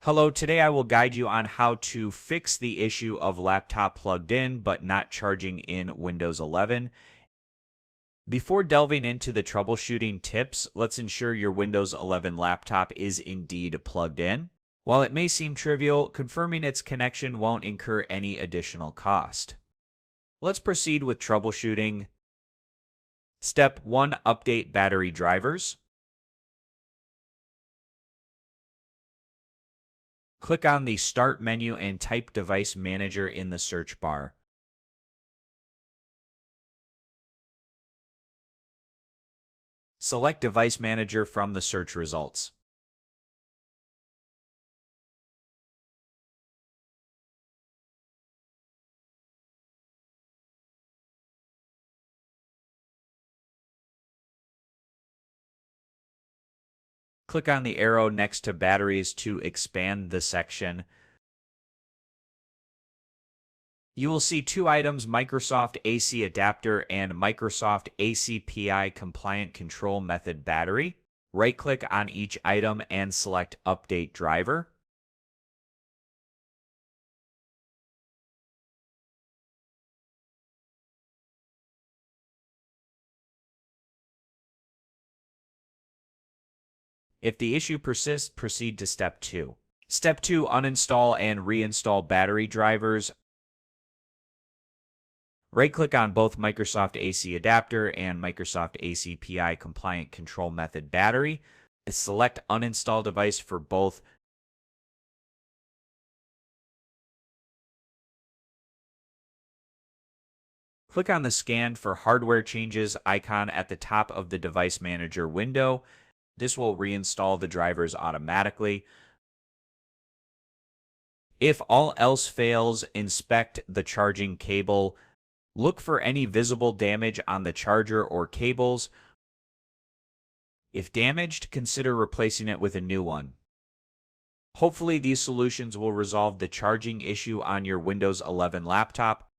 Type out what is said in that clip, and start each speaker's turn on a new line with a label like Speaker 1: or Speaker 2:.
Speaker 1: Hello, today I will guide you on how to fix the issue of laptop plugged in but not charging in Windows 11. Before delving into the troubleshooting tips, let's ensure your Windows 11 laptop is indeed plugged in. While it may seem trivial, confirming its connection won't incur any additional cost. Let's proceed with troubleshooting. Step 1. Update battery drivers. Click on the Start menu and type Device Manager in the search bar. Select Device Manager from the search results. Click on the arrow next to Batteries to expand the section. You will see two items, Microsoft AC Adapter and Microsoft ACPI Compliant Control Method Battery. Right-click on each item and select Update Driver. If the issue persists, proceed to Step 2. Step 2. Uninstall and reinstall battery drivers. Right-click on both Microsoft AC Adapter and Microsoft ACPI Compliant Control Method Battery. Select Uninstall Device for both. Click on the Scan for Hardware Changes icon at the top of the Device Manager window. This will reinstall the drivers automatically. If all else fails, inspect the charging cable. Look for any visible damage on the charger or cables. If damaged, consider replacing it with a new one. Hopefully, these solutions will resolve the charging issue on your Windows 11 laptop.